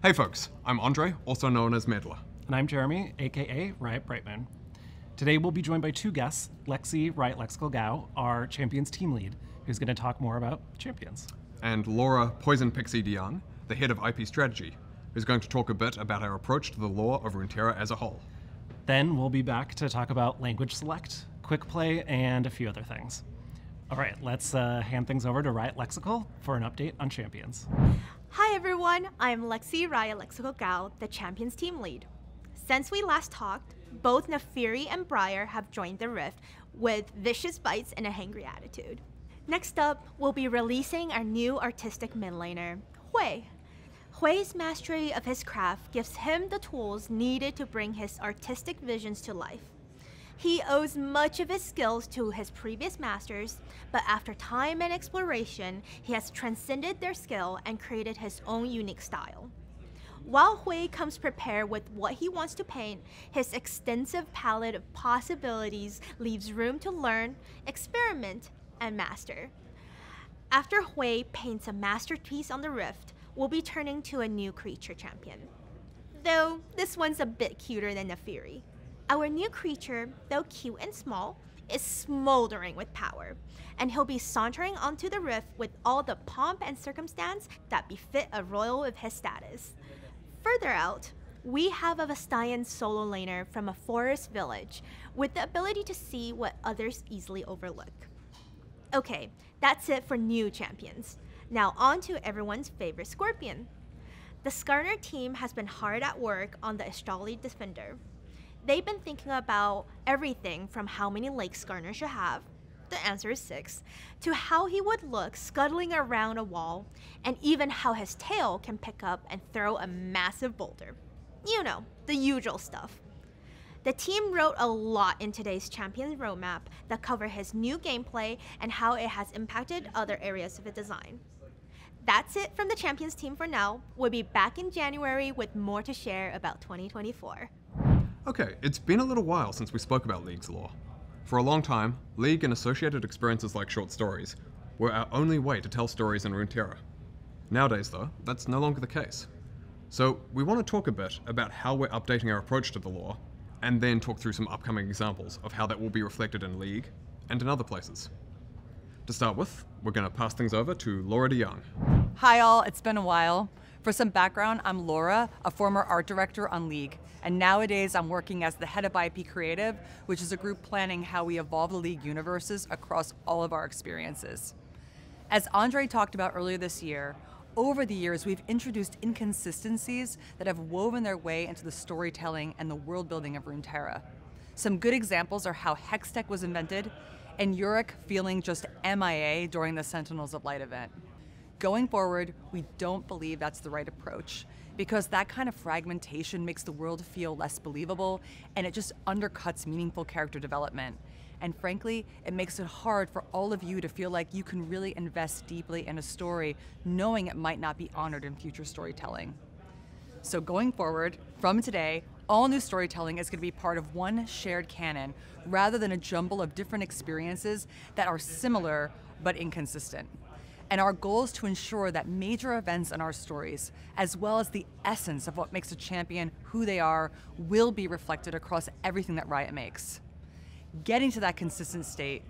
Hey folks, I'm Andre, also known as Medler. And I'm Jeremy, aka Riot Brightman. Today we'll be joined by two guests, Lexi Riot Lexical Gao, our Champions team lead, who's going to talk more about Champions. And Laura Poison Pixie DeYoung, the head of IP strategy, who's going to talk a bit about our approach to the lore of Runeterra as a whole. Then we'll be back to talk about language select, quick play, and a few other things. All right, let's hand things over to Riot Lexical for an update on Champions. Hi everyone, I'm Lexi Riot Lexical Gao, the Champions team lead. Since we last talked, both Naafiri and Briar have joined the Rift with vicious bites and a hangry attitude. Next up, we'll be releasing our new artistic mid laner, Hui. Hui's mastery of his craft gives him the tools needed to bring his artistic visions to life. He owes much of his skills to his previous masters, but after time and exploration, he has transcended their skill and created his own unique style. While Hui comes prepared with what he wants to paint, his extensive palette of possibilities leaves room to learn, experiment, and master. After Hui paints a masterpiece on the Rift, we'll be turning to a new creature champion. Though this one's a bit cuter than Naafiri. Our new creature, though cute and small, is smoldering with power, and he'll be sauntering onto the Rift with all the pomp and circumstance that befit a royal of his status. Further out, we have a Vestayan solo laner from a forest village with the ability to see what others easily overlook. Okay, that's it for new champions. Now on to everyone's favorite Scorpion. The Skarner team has been hard at work on the Astrali Defender. They've been thinking about everything from how many legs Skarner should have, the answer is 6, to how he would look scuttling around a wall, and even how his tail can pick up and throw a massive boulder. You know, the usual stuff. The team wrote a lot in today's Champions roadmap that cover his new gameplay and how it has impacted other areas of the design. That's it from the Champions team for now. We'll be back in January with more to share about 2024. Okay, it's been a little while since we spoke about League's lore. For a long time, League and associated experiences like short stories were our only way to tell stories in Runeterra. Nowadays though, that's no longer the case. So we want to talk a bit about how we're updating our approach to the lore, and then talk through some upcoming examples of how that will be reflected in League and in other places. To start with, we're going to pass things over to Laura DeYoung. Hi all, it's been a while. For some background, I'm Laura, a former art director on League, and nowadays I'm working as the head of IP Creative, which is a group planning how we evolve the League universes across all of our experiences. As Andre talked about earlier this year, over the years we've introduced inconsistencies that have woven their way into the storytelling and the world building of Runeterra. Some good examples are how Hextech was invented, and Yorick feeling just MIA during the Sentinels of Light event. Going forward, we don't believe that's the right approach, because that kind of fragmentation makes the world feel less believable, and it just undercuts meaningful character development. And frankly, it makes it hard for all of you to feel like you can really invest deeply in a story, knowing it might not be honored in future storytelling. So going forward, from today, all new storytelling is going to be part of one shared canon, rather than a jumble of different experiences that are similar but inconsistent. And our goal is to ensure that major events in our stories, as well as the essence of what makes a champion who they are, will be reflected across everything that Riot makes. Getting to that consistent state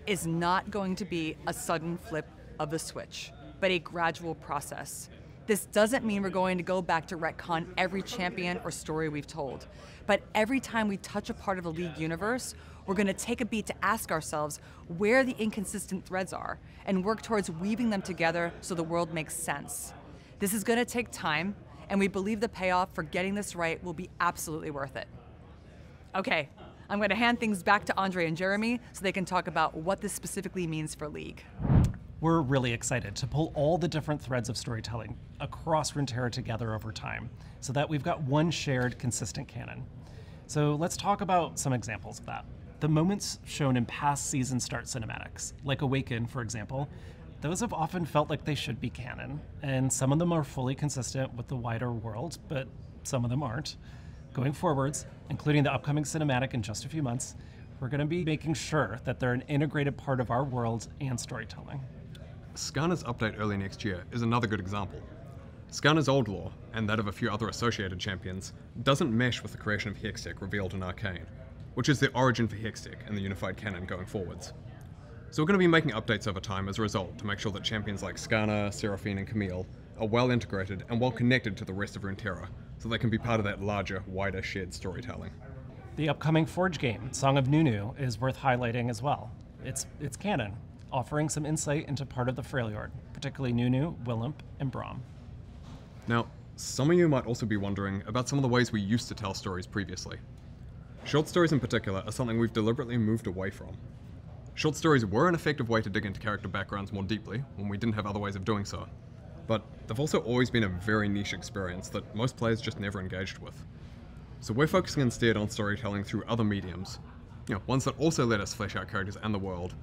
is not going to be a sudden flip of the switch, but a gradual process. This doesn't mean we're going to go back to retcon every champion or story we've told, but every time we touch a part of the League universe, we're going to take a beat to ask ourselves where the inconsistent threads are and work towards weaving them together so the world makes sense. This is going to take time, and we believe the payoff for getting this right will be absolutely worth it. Okay, I'm going to hand things back to Andre and Jeremy so they can talk about what this specifically means for League. We're really excited to pull all the different threads of storytelling across Runeterra together over time, so that we've got one shared, consistent canon. So let's talk about some examples of that. The moments shown in past season start cinematics, like Awaken, for example, those have often felt like they should be canon, and some of them are fully consistent with the wider world, but some of them aren't. Going forwards, including the upcoming cinematic in just a few months, we're going to be making sure that they're an integrated part of our world and storytelling. Skarner's update early next year is another good example. Skarner's old lore, and that of a few other associated champions, doesn't mesh with the creation of Hextech revealed in Arcane, which is the origin for Hextech and the unified canon going forwards. So we're going to be making updates over time as a result to make sure that champions like Skarner, Seraphine and Camille are well integrated and well connected to the rest of Runeterra, so they can be part of that larger, wider shared storytelling. The upcoming Forge game, Song of Nunu, is worth highlighting as well. It's canon, offering some insight into part of the Freljord, particularly Nunu, Willump, and Braum. Now, some of you might also be wondering about some of the ways we used to tell stories previously. Short stories in particular are something we've deliberately moved away from. Short stories were an effective way to dig into character backgrounds more deeply when we didn't have other ways of doing so, but they've also always been a very niche experience that most players just never engaged with. So we're focusing instead on storytelling through other mediums, ones that also let us flesh out characters and the world,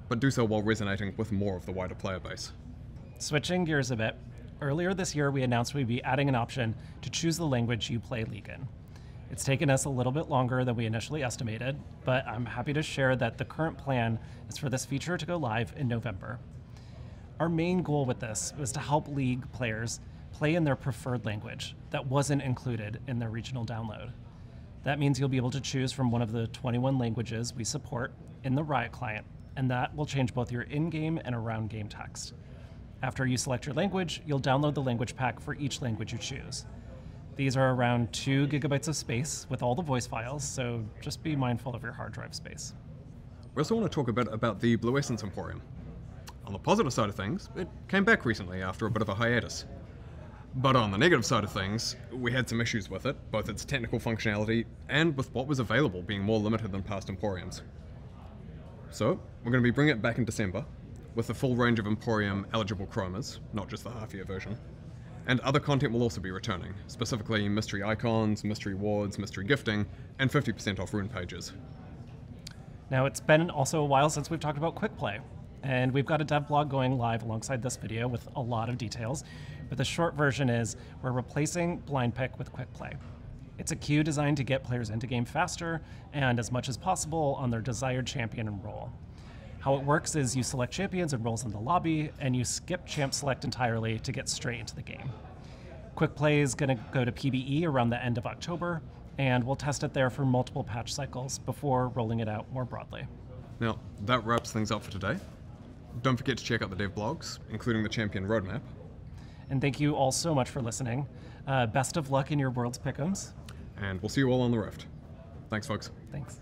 but do so while resonating with more of the wider player base. Switching gears a bit, earlier this year we announced we'd be adding an option to choose the language you play League in. It's taken us a little bit longer than we initially estimated, but I'm happy to share that the current plan is for this feature to go live in November. Our main goal with this was to help League players play in their preferred language that wasn't included in their regional download. That means you'll be able to choose from one of the 21 languages we support in the Riot client, and that will change both your in-game and around game text. After you select your language, you'll download the language pack for each language you choose. These are around 2 gigabytes of space with all the voice files, so just be mindful of your hard drive space. We also want to talk a bit about the Blue Essence Emporium. On the positive side of things, it came back recently after a bit of a hiatus. But on the negative side of things, we had some issues with it, both its technical functionality and with what was available being more limited than past Emporiums. So, we're going to be bringing it back in December, with the full range of Emporium eligible chromas, not just the half-year version. And other content will also be returning, specifically mystery icons, mystery wards, mystery gifting, and 50% off rune pages. Now, it's been also a while since we've talked about Quick Play, and we've got a dev blog going live alongside this video with a lot of details, but the short version is we're replacing Blind Pick with Quick Play. It's a queue designed to get players into game faster and as much as possible on their desired champion and role. How it works is you select champions and roles in the lobby, and you skip champ select entirely to get straight into the game. Quick Play is going to go to PBE around the end of October, and we'll test it there for multiple patch cycles before rolling it out more broadly. Now, that wraps things up for today. Don't forget to check out the dev blogs, including the champion roadmap. And thank you all so much for listening. Best of luck in your World's Pick'ems. And we'll see you all on the Rift. Thanks, folks. Thanks.